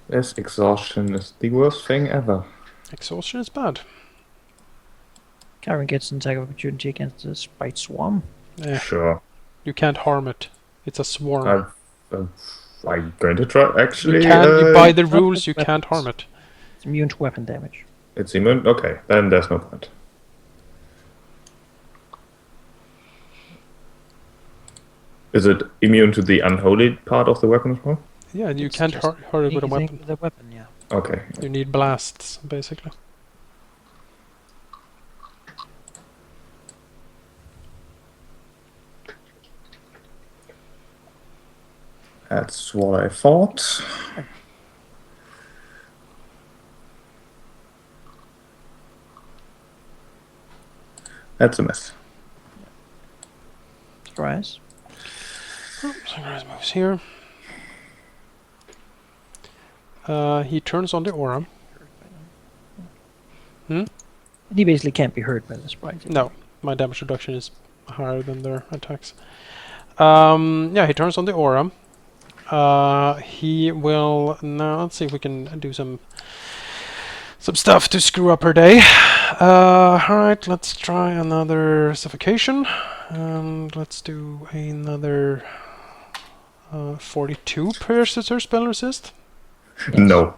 This exhaustion is the worst thing ever. Exhaustion is bad. Karen gets an attack of opportunity against the Spite Swarm. Eh, Sure. you can't harm it. It's a swarm. I'm going to try. Actually, By the Not rules, with you can't harm weapons. it. It's immune to weapon damage. it's immune. Okay, then there's no point. Is it immune to the unholy part of the weapon as well? Yeah, you It's can't just hurt it with a anything weapon. With a weapon, yeah. Okay. You need blasts, basically. That's what I thought. That's a miss. Surprise. Sunrise moves here. He turns on the aura. And he basically can't be hurt by the Sprite. No, my damage reduction is higher than their attacks. Yeah, he turns on the aura. He will now. Let's see if we can do some stuff to screw up her day. All right, let's try another suffocation, and let's do another 42 pierces her spell resist. Yes. No.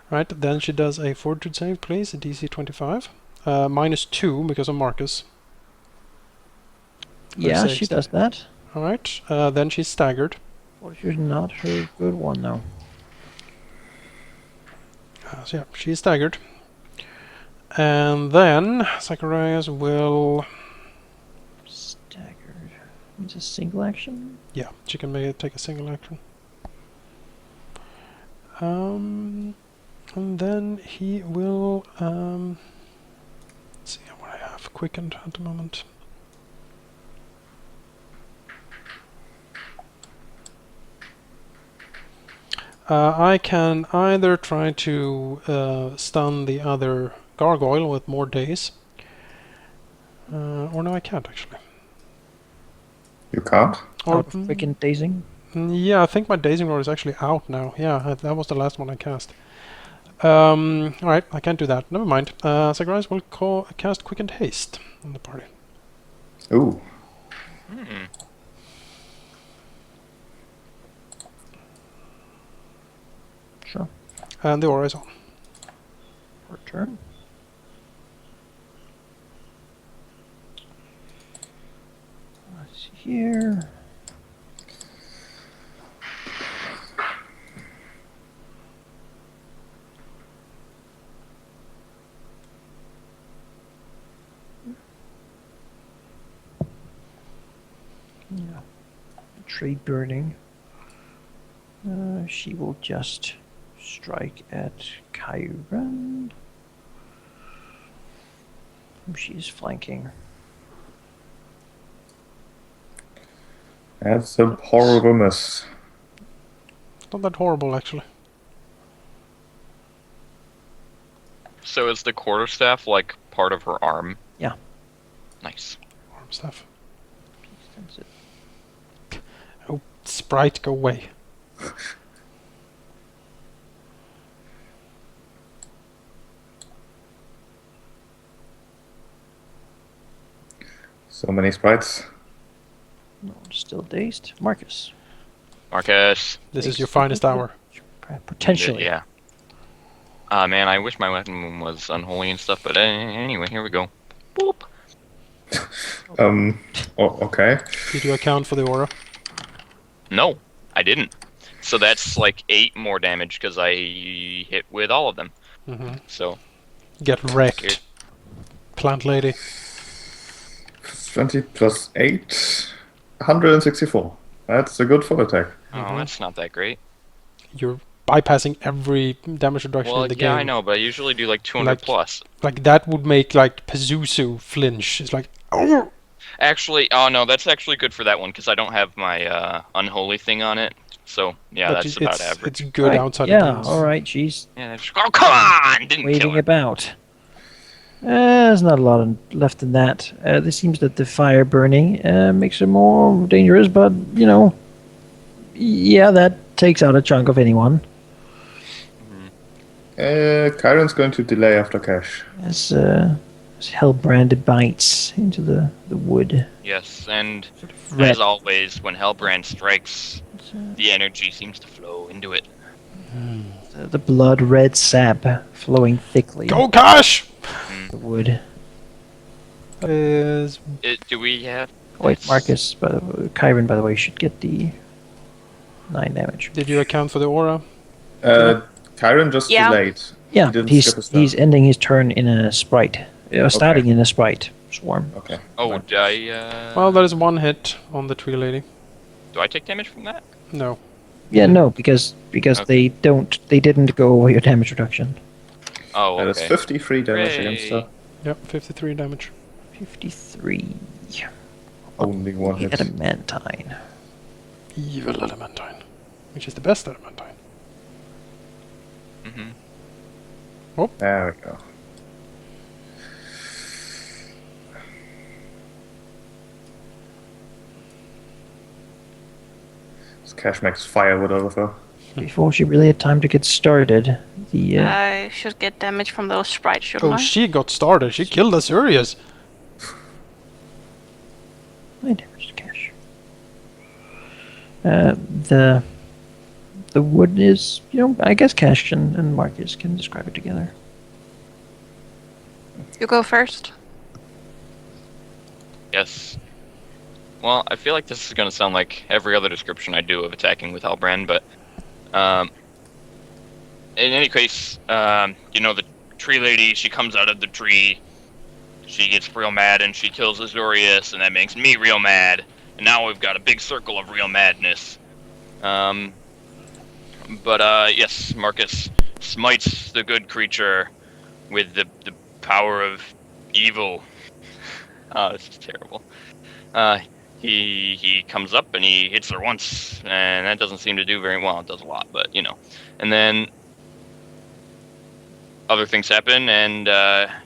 Right, then she does a fortitude save, please, a DC 25. -2 because of Marcus. Yeah, save she save. does that. Alright, then she's staggered. Fortitude not her good one, though. So yeah, she's staggered. And then Zacharias will... Staggered. It's a single action? Yeah, she can take a single action. And then he will... let's see what I have quickened at the moment. I can either try to stun the other gargoyle with more days, or no, I can't actually. You can't? Or Out of freaking dazing? yeah, I think my dazing rod is actually out now. Yeah, that was the last one I cast. Alright, I can't do that. Never mind. Zacharias will cast Quickened Haste on the party. Ooh. Sure. And the aura is on. Per turn. Let's see here. Yeah. Tree burning. She will just strike at Kyran, whom she is flanking. That's a horrible miss. Not that horrible, actually. So is the quarterstaff like part of her arm? Yeah. Nice. Arm staff. That's it. Oh, sprite, go away. So many sprites. No, still dazed. Marcus. Marcus. This is your finest hour. Potentially. Yeah. Man, I wish my weapon was unholy and stuff, but anyway, here we go. Boop. Okay. Did you account for the aura? No, I didn't. So that's like 8 more damage because I hit with all of them. Mm-hmm. So Get wrecked. Plant lady. 20 plus 8. 164. That's a good full attack. oh, that's not that great. You're bypassing every damage reduction Well, in the yeah, game. I know, but I usually do like 200 Like- plus. Like, that would make, like, Pazuzu flinch. It's like, oh! Actually, oh no, that's actually good for that one because I don't have my unholy thing on it. So yeah, But that's about it's average. good Right, outside yeah, of games. alright, she's Yeah, oh come on! Didn't kill waving her. about. There's not a lot left in that. This seems that the fire burning makes it more dangerous, but, you know, yeah, that takes out a chunk of anyone. Kyron's going to delay after cash. As Hellbrand bites into the wood. Yes, and Red. as always, when Hellbrand strikes, the energy seems to flow into it. The blood red sap flowing thickly Go Cash! the wood. Is Do we have? Wait, Marcus, Kyron, by the way, should get the 9 damage. did you account for the aura? Kyron just Yeah. delayed. Yeah, He didn't he's skip his turn. he's ending his turn in a sprite. Starting in a sprite swarm. Okay. Oh, fine. did I? Well, that is one hit on the tree lady. Do I take damage from that? No. Yeah, no, because Okay. they didn't go over your damage reduction. Oh, That is okay. 53 damage against her. Yep, 53 damage. 53. Only one The hit. adamantine. Evil Elementine. Which is the best Elementine. Mm-hmm. There we go. This cash makes firewood out of her. Before she really had time to get started, the I should get damage from those sprites, shouldn't Oh, I? she got started. She killed Azureus. 9 damage to cash. The wood is, I guess Cash and Marcus can describe it together. You go first. Yes. Well, I feel like this is going to sound like every other description I do of attacking with Halbrand, but in any case, the tree lady, she comes out of the tree, she gets real mad, and she kills Azureus, and that makes me real mad, and now we've got a big circle of real madness. Yes, Marcus smites the good creature with the power of evil. Oh, this is terrible. He comes up and he hits her once, and that doesn't seem to do very well. It does a lot, but And then other things happen, and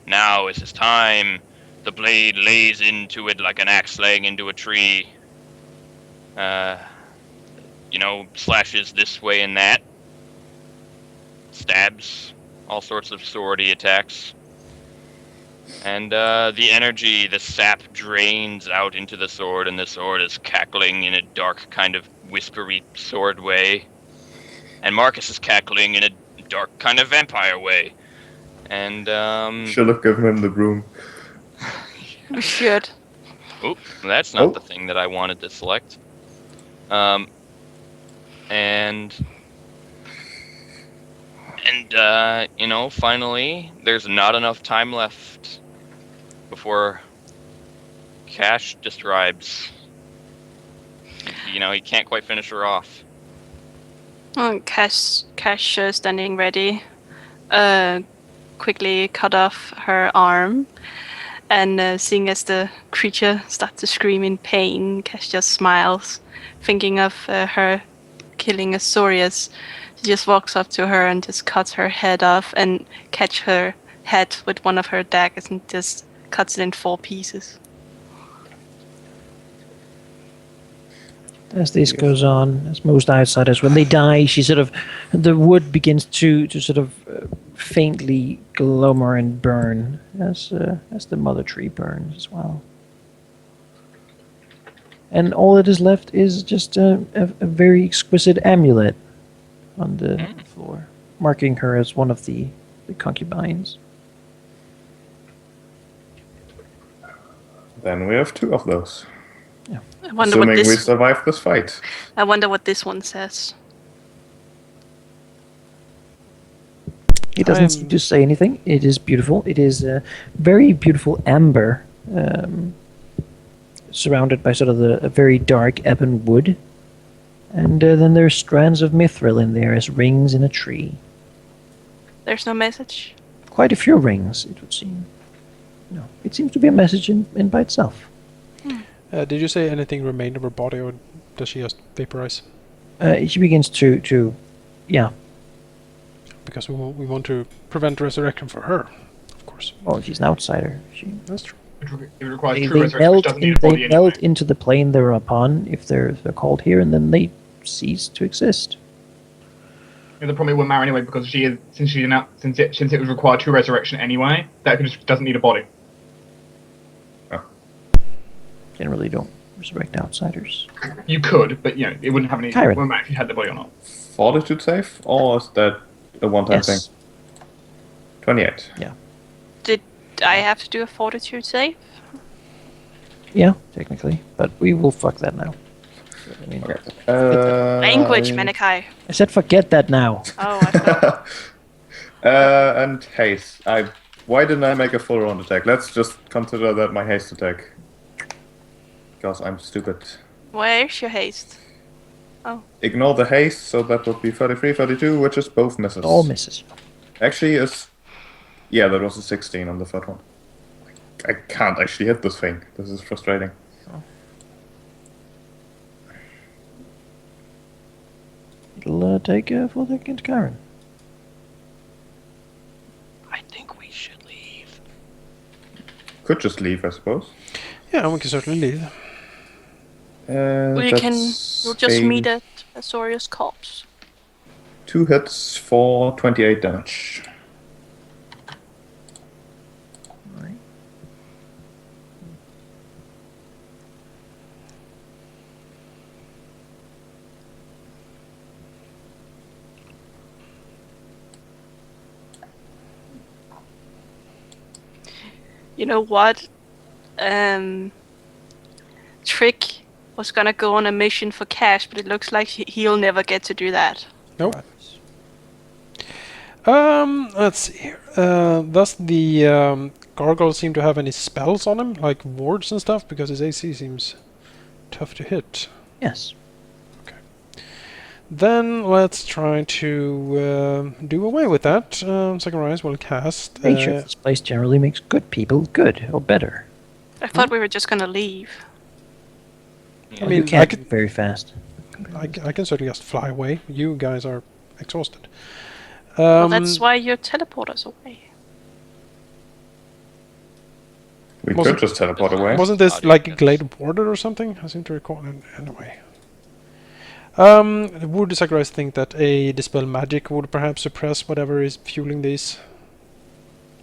now is his time. The blade lays into it like an axe laying into a tree. Slashes this way and that. Stabs, all sorts of swordy attacks. And the energy, the sap drains out into the sword, and the sword is cackling in a dark kind of whispery sword way. And Marcus is cackling in a dark kind of vampire way. And, Should have given him the broom. You should. Oop, that's not Oh. the thing that I wanted to select. Finally, there's not enough time left before Cash describes. He can't quite finish her off. Cash standing ready. Quickly cut off her arm. And seeing as the creature starts to scream in pain, Cash just smiles, thinking of her killing Azureus. She just walks up to her and just cuts her head off and catch her head with one of her daggers and just cuts it in 4 pieces. As this goes on, as most outsiders, when they die, the wood begins to sort of faintly glimmer and burn as the mother tree burns as well. And all that is left is just a very exquisite amulet on the floor, marking her as one of the concubines. Then we have 2 of those. I wonder what Assuming we this. survive this fight. I wonder what this one says. It doesn't seem to say anything. It is beautiful. It is a very beautiful amber, surrounded by sort of a very dark ebon wood. And then there's strands of mithril in there as rings in a tree. There's no message. Quite a few rings, it would seem. No, it seems to be a message in by itself. Did you say anything remained of her body, or does she just vaporize? She begins to, yeah. Because we want to prevent resurrection for her, of course. Well, she's an outsider. That's true. It requires They true resurrection, which doesn't need a body melt anyway. into the plane they're upon if they're called here, and then they cease to exist. The problem it wouldn't matter anyway because she is since it was required to resurrection anyway. That just doesn't need a body. Generally don't resurrect outsiders. You could, but it wouldn't have any. Kyron. It wouldn't matter if you had the body or not. Fortitude save, or is that a one-time thing? Yes. 28. Did I have to do a fortitude save? Yeah, technically. But we will fuck that now. I mean, Okay. Language, Menekai. I said forget that now. Oh, I thought. And haste. Why didn't I make a full round attack? Let's just consider that my haste attack. Because I'm stupid. Where's your haste? Ignore the haste, so that would be 33, 32, which is both misses. All misses. Actually, yeah, that was a 16 on the third one. I can't actually hit this thing. This is frustrating. It'll take a full attack into Kyron. I think we should leave. Could just leave, I suppose. Yeah, we can certainly leave. We'll just meet at Azureus' corpse. 2 hits for 28 damage. Alright. You know what? Trick was gonna go on a mission for cash, but it looks like he'll never get to do that. Nope. Let's see here. Does the gargoyle seem to have any spells on him, like wards and stuff? Because his AC seems tough to hit. Yes. Then let's try to do away with that. Second rise will cast. Nature of this place generally makes good people good or better. I thought we were just gonna leave. I mean, You can't move very fast. I can certainly just fly away. You guys are exhausted. Well, that's why you teleport us away. We Wasn't- could just teleport away. Wasn't this Audio like yes. Glade Warded or something? I seem to recall it anyway. Would the Sakurais think that a Dispel Magic would perhaps suppress whatever is fueling these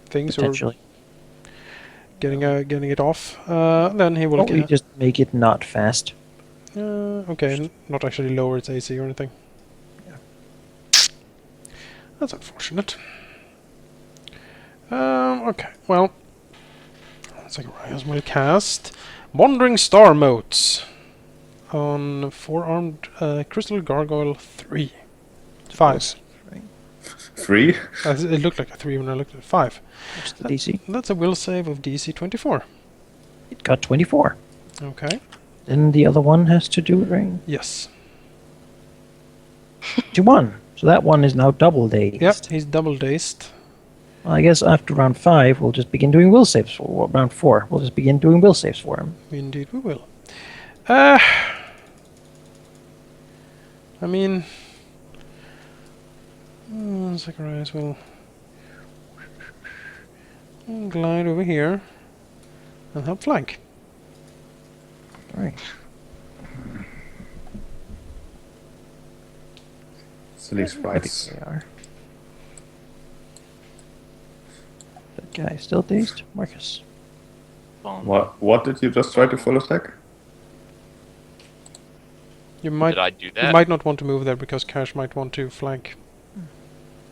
things or Potentially. getting it off? Then he will. Why don't we just make it not fast? Okay, not actually lower its AC or anything. That's unfortunate. Okay, well, Sakurais will cast Wandering Star Motes on 4-armed Crystal Gargoyle 3. 5. 3? It looked like a 3 when I looked at it. 5. What's the DC? That's a will save of DC 24. It got 24. Okay. Then the other one has to do it, right? Yes. 21. So that one is now double dazed. Yep, he's double dazed. Well, I guess after round 5, we'll just begin doing will saves for round 4. We'll just begin doing will saves for him. Indeed we will. I mean... Sakurais will glide over here and help flank. Alright. Silly sprites. They are. That guy still dazed? Marcus. What did you just try to full attack? You might Did I do you that? might not want to move there because Cash might want to flank.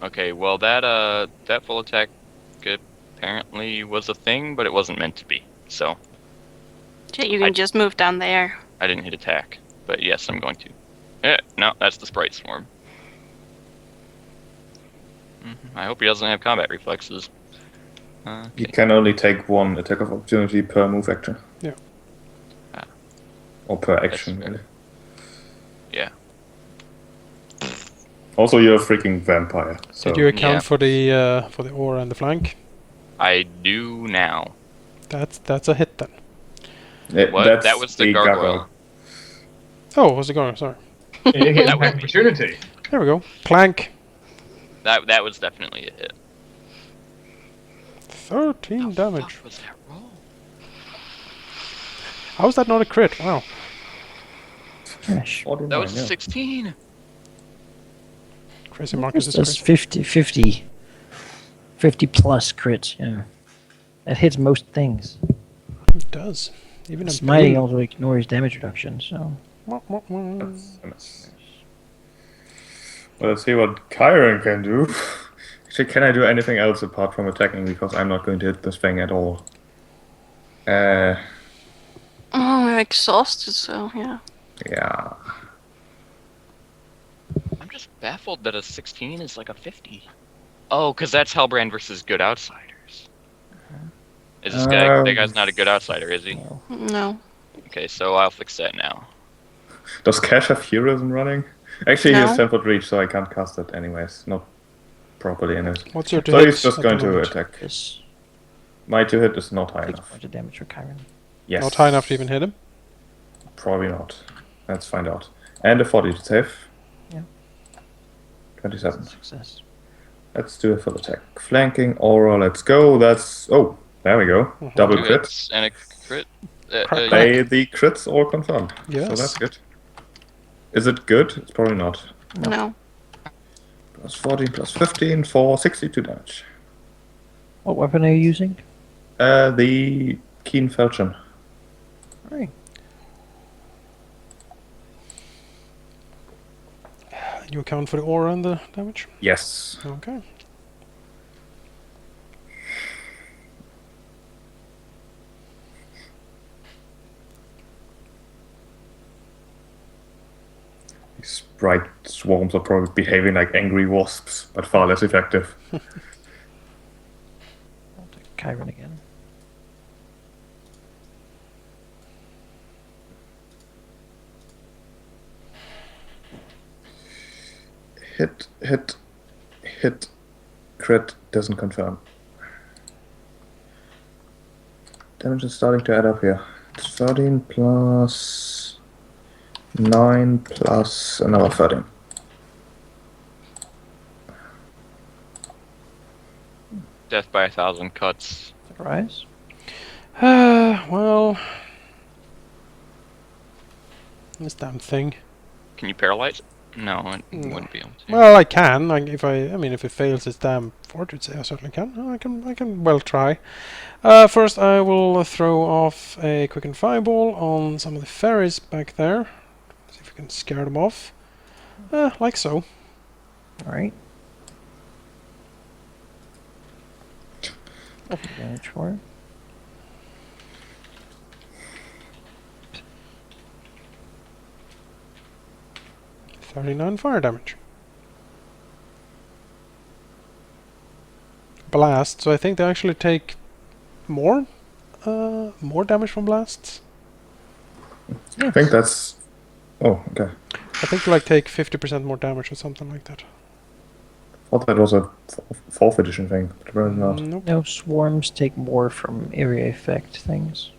Okay, well that full attack apparently was a thing, but it wasn't meant to be. So Yeah, you can just move down there. I didn't hit attack, but yes, I'm going to. No, that's the sprite swarm. I hope he doesn't have combat reflexes. You can only take 1 attack of opportunity per move action. Yeah. Or per action, fair. really. Yeah. Also, you're a freaking vampire. So Did you account Yeah. for the aura and the flank? I do now. That's a hit then. What? That's That was the gargoyle. Oh, what's it going? Sorry. You get That an would be- opportunity. There we go. Clank. That was definitely a hit. 13 The damage. fuck was that roll? How is that not a crit? Wow. Trash. That was 16. Crazy Marcus is Does crazy. 50 plus crits, yeah. That hits most things. It does. Even in Smiting pain. also ignores damage reduction, so... That's a miss. Well, let's see what Kyron can do. Actually, can I do anything else apart from attacking? Because I'm not going to hit this thing at all. Oh, I'm exhausted, so yeah. Yeah. I'm just baffled that a 16 is like a 50. Oh, because that's Hellbrand versus good outsiders. Is this guy? That guy's not a good outsider, is he? No. Okay, so I'll fix that now. Does Cash have heroism running? Actually, he has No. 10-foot reach, so I can't cast it anyways. Not properly in it. What's your to So hit he's just at the going to moment? attack. This My to hit is not high 6 enough. points of damage for Kyron. Yes. Not high enough to even hit him? Probably not. Let's find out. And a 40 to save. Yeah. 27. Success. Let's do a full attack. Flanking, aura, let's go. That's... Oh, there we go. Double Two crit. hits and a crit. Crack, The crits all confirmed. Yes. So that's good. Is it good? It's probably not. No. Plus 14 plus 15 for 62 damage. What weapon are you using? The Keen Falchion. Alright. You account for the aura and the damage? Yes. Okay. These bright swarms are probably behaving like angry wasps, but far less effective. I'll take Kyron again. Hit, crit, doesn't confirm. Damage is starting to add up here. It's 13 plus 9 plus another 13. Death by 1,000 cuts. Surprise. Well... This damn thing. Can you paralyze it? No, it No. wouldn't be able to. Well, I can. Like, if it fails its damn fortitude save, I certainly can. I can well try. First, I will throw off a quicken fireball on some of the fairies back there. See if we can scare them off. Like so. Alright. That's damage for it. $39 fire damage. Blast. So I think they actually take more damage from blasts. I think that's... Oh, okay. I think like take 50% more damage or something like that. Thought that was a 4th edition thing, but apparently not. Nope. No, swarms take more from area effect things.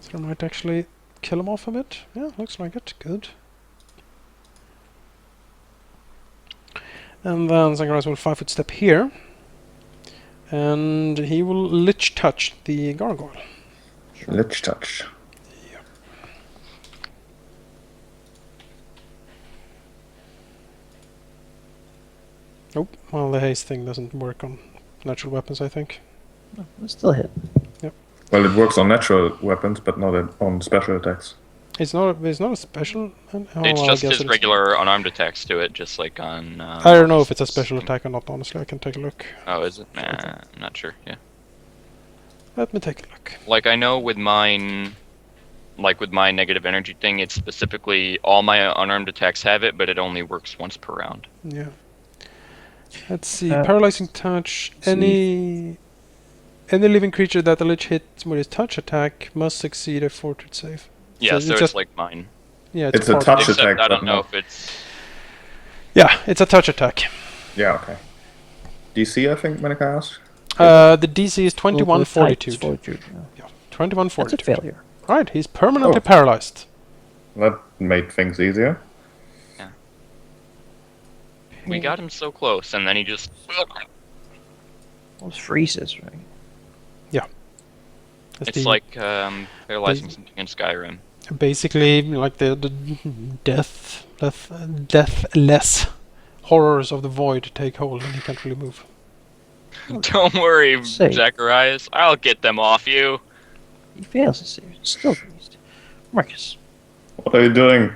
So I might actually kill him off a bit. Yeah, looks like it. Good. And then Zagreus will 5-foot step here. And he will Lich Touch the gargoyle. Lich Touch. Nope. Well, the haste thing doesn't work on natural weapons, I think. No, it's still hit. Well, it works on natural weapons, but not on special attacks. It's not a special. Oh, It's well, just I guess his it is. regular unarmed attacks to it, just like on... I don't know if it's a special attack or not, honestly. I can take a look. Oh, is it? Nah, I'm not sure, yeah. Let me take a look. Like, I know with mine... Like, with my negative energy thing, it's specifically... All my unarmed attacks have it, but it only works once per round. Yeah. Let's see. Uh, Paralyzing touch. Any living creature that the Lich hits with his touch attack must succeed a fortitude save. Yeah, so it's just like mine. yeah, It's a part of touch it. Except attack, I don't but know not- if it's... Yeah, it's a touch attack. Yeah, okay. DC, I think, Monica asked? The DC is 21 With fortitude. fortitude. Yeah. 21 That's a fortitude. failure. Right, he's permanently Oh. paralyzed. That made things easier. We got him so close, and then he just... Those freezes, right? That's It's like paralyzing something in Skyrim. basically like the deathless horrors of the void take hold and he can't really move. Don't worry, Say. Zacharias. I'll get them off you. He fails to save. Still greased. Marcus. What are you doing?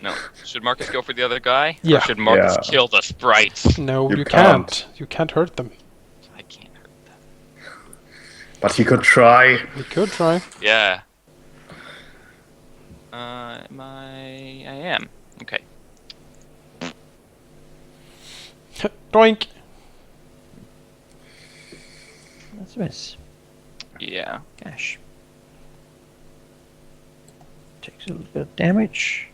No. Should Marcus go for the other guy? Yeah. Or should Marcus Yeah. kill the sprites? No, You you can't. can't. You can't hurt them. I can't hurt them. But he could try. You could try. Yeah. I am. Okay. Doink! That's a miss. Yeah. Gosh. Takes a little bit of damage.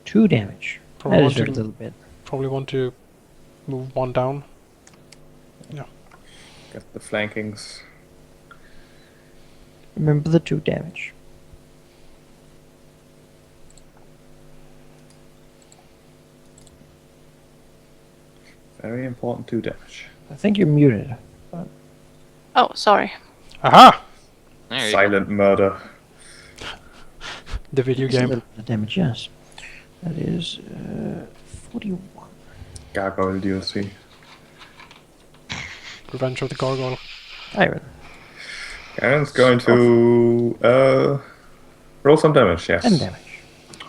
2 damage. Probably That want is very to- little bit. Probably want to move one down. Get the flankings. Remember the 2 damage. Very important 2 damage. I think you're muted. Oh, sorry. Aha! There you go. Silent murder. The video It's a game. little bit of damage, yes. That is 41. Gargoyle DLC. Revenge of the Gargoyle. Iron. Aaron's going to roll some damage, yes. 10 damage.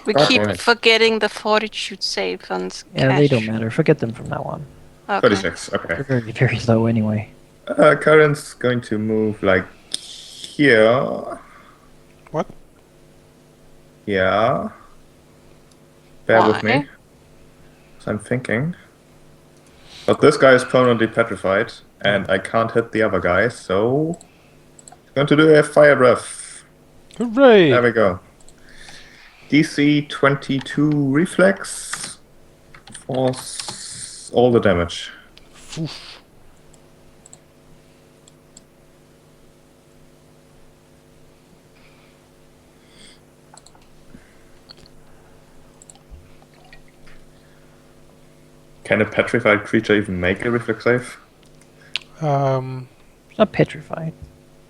We God keep damn it. forgetting the fortitude save on Yeah, they don't cash. matter. Forget them from now on. Okay. 36, okay. They're very, very low anyway. Karen's going to move like here. What? Yeah. Bear with me. Why? So I'm thinking. But this guy is permanently petrified, and I can't hit the other guy, so I'm going to do a fire breath. Hooray! There we go. DC 22 reflex. Force all the damage. Oof. Can a petrified creature even make a reflex save? It's not petrified.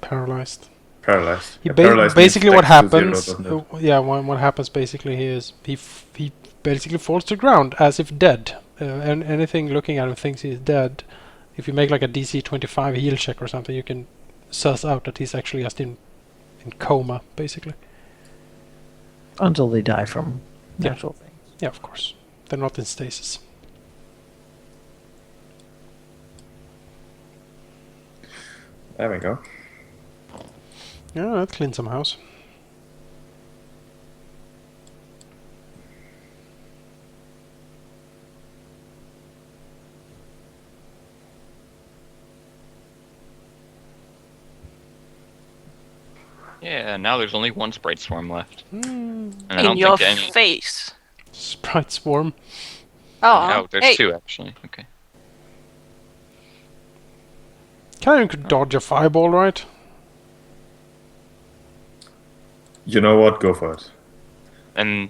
Paralyzed. Paralyzed. He A paralyzed basically means what dex to 0, happens. doesn't it? Yeah, what happens basically is he basically falls to the ground as if dead. And anything looking at him thinks he's dead. If you make like a DC 25 heal check or something, you can suss out that he's actually just in coma, basically. Until they die from Yeah. natural things. Yeah, of course. They're not in stasis. There we go. Yeah, that cleans some house. Yeah, now there's only one sprite swarm left. Hmm. And I In don't your think any. face. Sprite swarm. Oh, Oh, there's hey. 2 actually. Okay. Kyron could dodge a fireball, right? You know what? Go for it. And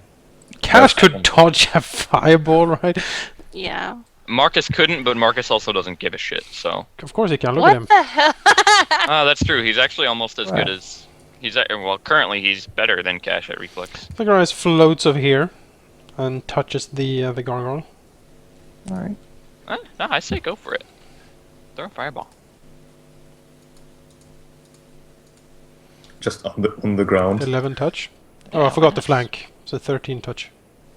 Cash Yeah. could dodge a fireball, right? Yeah. Marcus couldn't, but Marcus also doesn't give a shit. So. Of course he can. Look at him. What the hell? Ah, that's true. He's actually almost as good Right. as. Well, currently he's better than Cash at reflex. The guy floats over here and touches the gargoyle. Alright. No, I say go for it. Throw a fireball. Just on the ground. 11 touch. Oh, I forgot the flank. So 13 touch.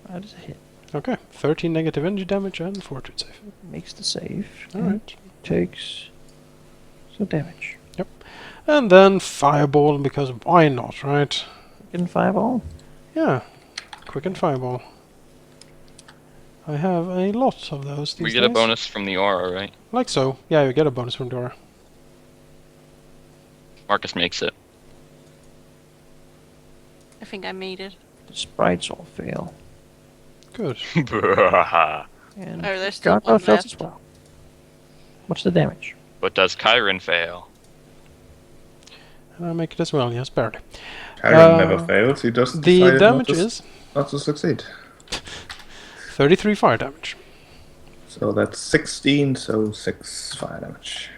That is a hit. Okay, 13 negative energy damage and fortitude save. Makes the save. Alright. Takes some damage. And then fireball, because why not, right? In 5 all. Yeah. Quicken fireball. I have a lot of those these We get a days. bonus from the aura, right? Like so. Yeah, you get a bonus from Dora. Marcus makes it. I think I made it. The sprites all fail. Good. And Oh, there's still Gargoyle one fails left. as well. What's the damage? But does Kyron fail? And I make it as well, yes, barely. Karen never fails. He just The decided damage not to, is not to succeed. 33 fire damage. So that's 16, so 6 fire damage.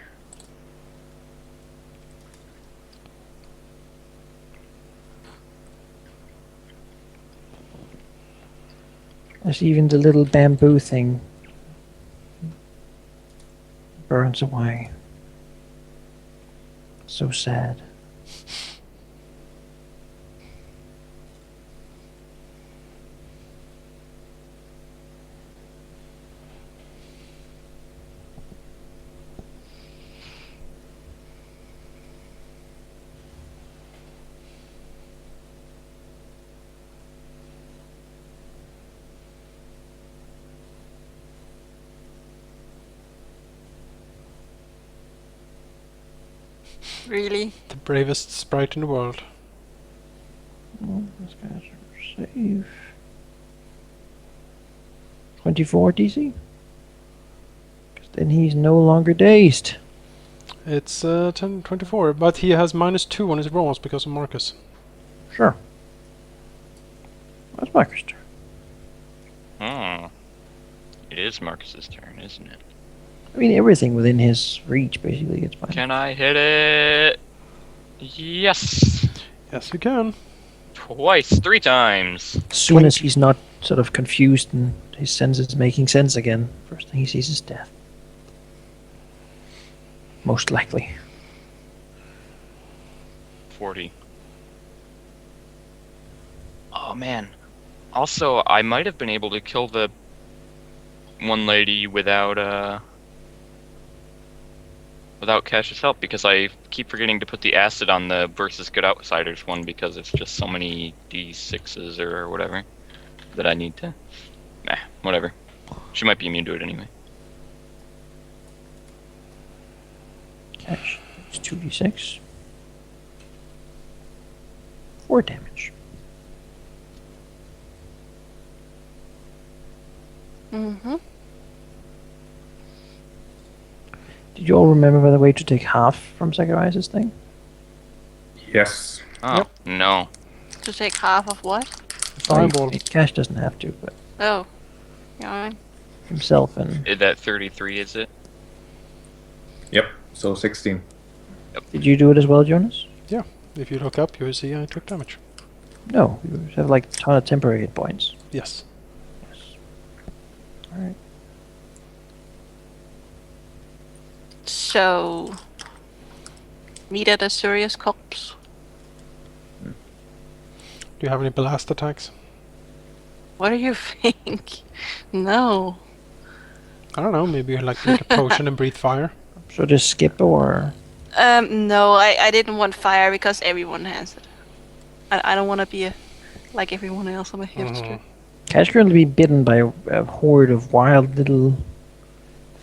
As even the little bamboo thing burns away. So sad. Really? The bravest sprite in the world. Well, these guys are safe. 24 DC? 'Cause then he's no longer dazed. It's 10-24, but he has -2 on his rolls because of Marcus. Sure. That's Marcus' turn. Hmm. It is Marcus's turn, isn't it? I mean, everything within his reach basically gets fine. Can I hit it? Yes. Yes, you can. Twice, 3 times. As soon as he's not sort of confused and his senses making sense again, first thing he sees is death. Most likely. 40. Oh man. Also, I might have been able to kill the one lady without Cash's help, because I keep forgetting to put the acid on the versus good outsiders one because it's just so many d6s or whatever that I need to. Nah, whatever. She might be immune to it anyway. Cash. It's 2d6. 4 damage. Mm-hmm. Did you all remember, by the way, to take half from Zacharias' thing? Yes. Oh, no. To take half of what? Fireball. Cash doesn't have to, but Oh. Yeah. himself and... Is that 33, is it? Yep. So 16. Did you do it as well, Jonas? If you look up, you will see I took damage. No, you have like a ton of temporary hit points. Yes. Yes. Alright. So, meet at Azureus corpse. Do you have any blast attacks? What do you think? No. I don't know, maybe you like to make a potion and breathe fire. So just skip or... No, I didn't want fire because everyone has it. I don't want to be like everyone else on my hamster. Cash currently be bitten by a horde of wild little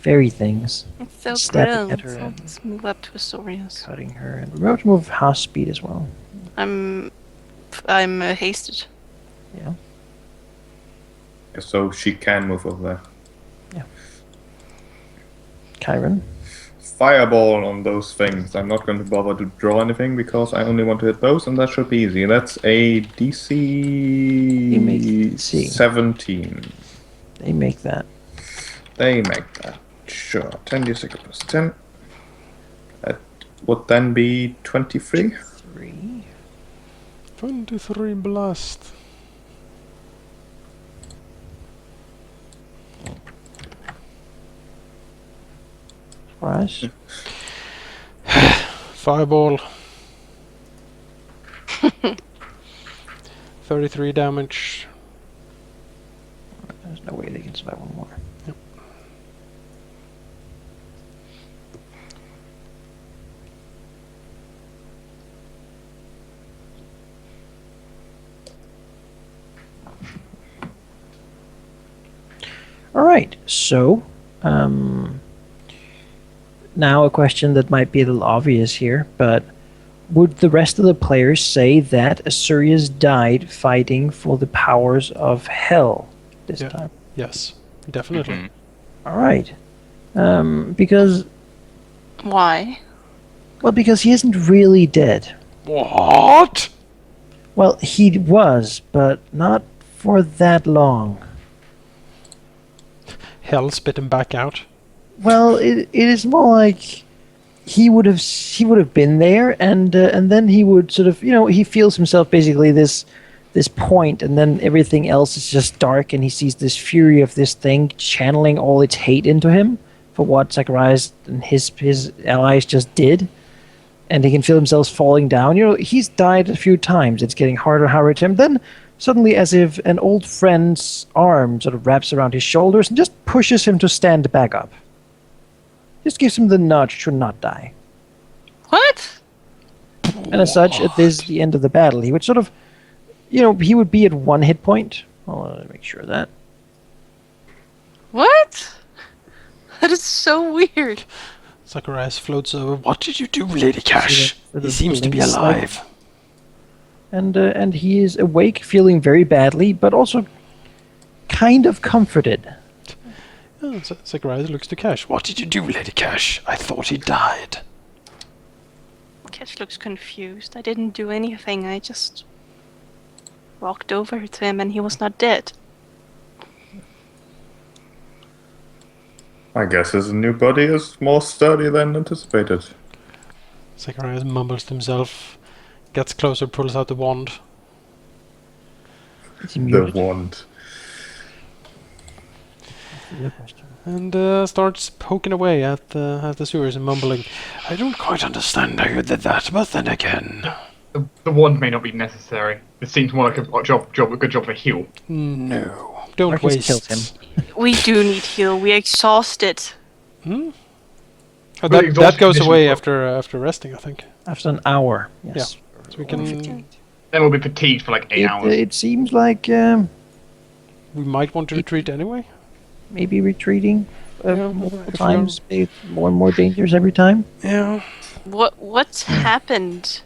fairy things, It's so Snapping grim. at her So and- let's move up to Azureus. cutting her. And remember to move half speed as well. I'm hasted. Yeah. So she can move over there. Kyron. Fireball on those things. I'm not going to bother to draw anything because I only want to hit those, and that should be easy. That's a make DC C. 17. They make that. They make that. Sure. 10d6 plus 10. That would then be 23. 3. 23 blast. Flash. Fireball. 33 damage. There's no way they can survive one more. Yep. Alright, so, now a question that might be a little obvious here, but would the rest of the players say that Azureus died fighting for the powers of hell this Yeah. time? Yes, definitely. Mhm. Alright. Because, Why? well, because he isn't really dead. What? Well, he was, but not for that long. Hell spit him back out. Well, it is more like he would have been there, and then he would sort of, he feels himself basically this this point, and then everything else is just dark, and he sees this fury of this thing channeling all its hate into him for what Zacharias and his allies just did. And he can feel himself falling down. You know, he's died a few times. It's getting harder and harder to him. Then, suddenly, as if an old friend's arm sort of wraps around his shoulders and just pushes him to stand back up. Just gives him the nudge to not die. What? And as such, at this the end of the battle, he would sort of, you know, he would be at 1 hit point. Hold on, let me make sure of that. What? That is so weird. Zacharias floats over. What did you do, Lady Cash? With He a seems to be blink slide. alive. And he is awake, feeling very badly, but also kind of comforted. Oh, Zacharias looks to Cash. What did you do, Lady Cash? I thought he died. Cash looks confused. I didn't do anything. I just walked over to him and he was not dead. I guess his new body is more sturdy than anticipated. Zacharias mumbles to himself, gets closer, pulls out the wand. Is he The muted? wand. And starts poking away at the sewers and mumbling, I don't quite understand how you did that, but then again... The wand may not be necessary. It seems more like a good job for heal. No. Don't Marcus waste... killed him. We do need heal. We're exhausted. Oh, But that exhaustion goes condition away will- after resting, I think. After an hour, yes. So we can... Then we'll be fatigued for like 8 hours. It seems like We might want to retreat anyway. maybe retreating Yeah, multiple if times, more and more dangerous every time. Yeah. What's happened?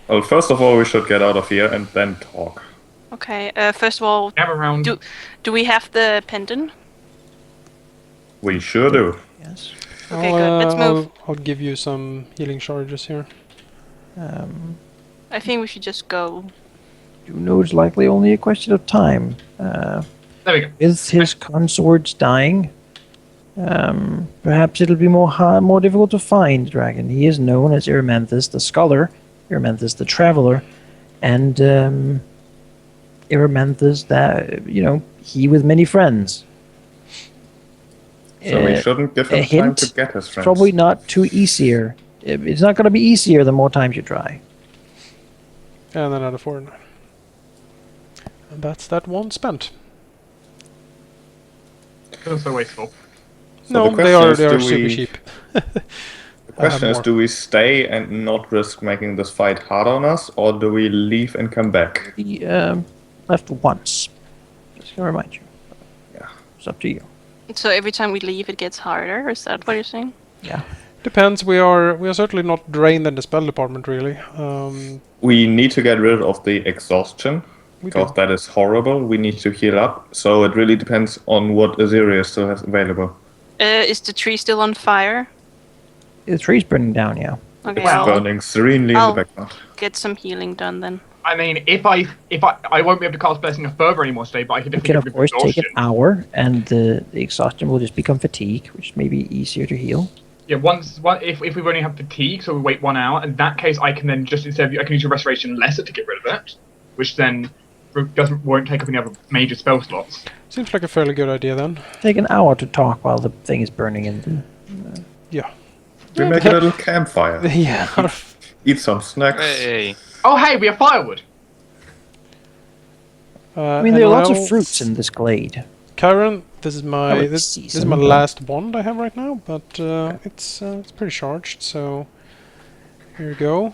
Well, first of all, we should get out of here and then talk. Okay, first of all, Have a round. do we have the pendant? We sure do. Yes. Okay, good. Let's move. I'll give you some healing charges here. I think we should just go. You know it's likely only a question of time. There we go. With his consorts dying, perhaps it'll be more difficult to find the dragon. He is known as Erymanthus the Scholar, Erymanthus the Traveler, and Erymanthus that, you know, he with many friends. So we shouldn't give a him time hint, to get his friends. Probably not too easier. It's not going to be easier the more times you try. And another 4 and 9. And that's that one spent. Feels so wasteful. So No, the they question are is, do super we- cheap. The question is, more. do we stay and not risk making this fight hard on us, or do we leave and come back? He left once. Just going to remind you. Yeah. It's up to you. So every time we leave, it gets harder. Is that what you're saying? Yeah. Depends. We are certainly not drained in the spell department, really. We need to get rid of the exhaustion, We because do. that is horrible. We need to heal up, so it really depends on what Azureus still has available. Is the tree still on fire? The tree's burning down, yeah. Okay, It's I'll burning serenely in I'll- the background. get some healing done then. I mean, if I won't be able to cast Blessing of Fervor anymore today, but I can You definitely can, get of rid of course, take exhaustion. an hour, and the exhaustion will just become fatigue, which may be easier to heal. Yeah, if we only have fatigue, so we wait 1 hour, in that case I can then just I can use a Restoration Lesser to get rid of it, which then won't take up any other major spell slots. Seems like a fairly good idea then. Take an hour to talk while the thing is burning in the... Yeah. We make a little campfire. Yeah. Eat some snacks. Hey. Oh hey, we have firewood! I mean, there are lots of else? fruits in this glade. Karen, this is I my would this see is my some, last wand I have right now, but it's pretty charged. So here you go.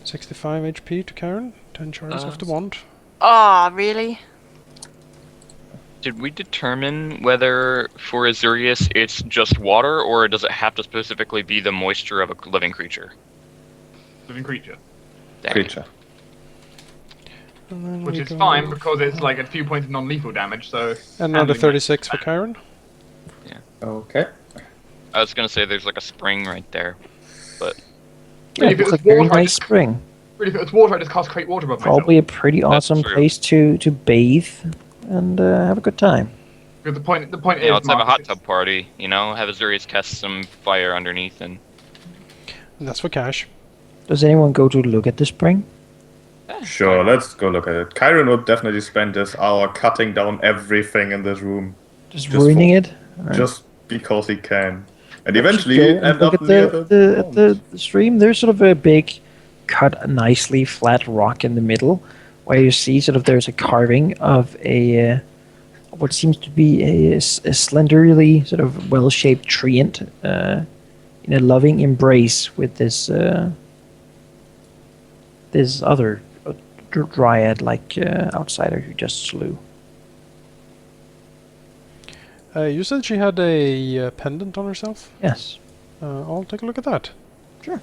65 HP to Karen. 10 charges off the wand. Oh, really? Did we determine whether for Azureus it's just water, or does it have to specifically be the moisture of a living creature? Living creature. Dang it. Creature. And then Which we is go- fine because it's like a few points of non-lethal damage, so... Another handling 36 for Karen. Okay. I was gonna say there's like a spring right there, but Yeah, If it it's was a very water, I nice just- spring. Really, if it was water, I just cast Create Water above Probably myself. a pretty awesome true. place to bathe and have a good time. Because the point is... you know, let's have a hot Marcus, tub party. You know, have Azureus cast some fire underneath, and And that's for Cash. Does anyone go to look at the spring? Sure, let's go look at it. Kyron would definitely spend this hour cutting down everything in this room. Just Just ruining for- it. Alright. Just because he can. And Let's just eventually go and end look up at near the the stream. There's sort of a big, cut nicely flat rock in the middle, where you see sort of there's a carving of a what seems to be a slenderly sort of well-shaped treant in a loving embrace with this other dryad-like outsider who just slew. You said she had a pendant on herself? Yes. I'll take a look at that. Sure.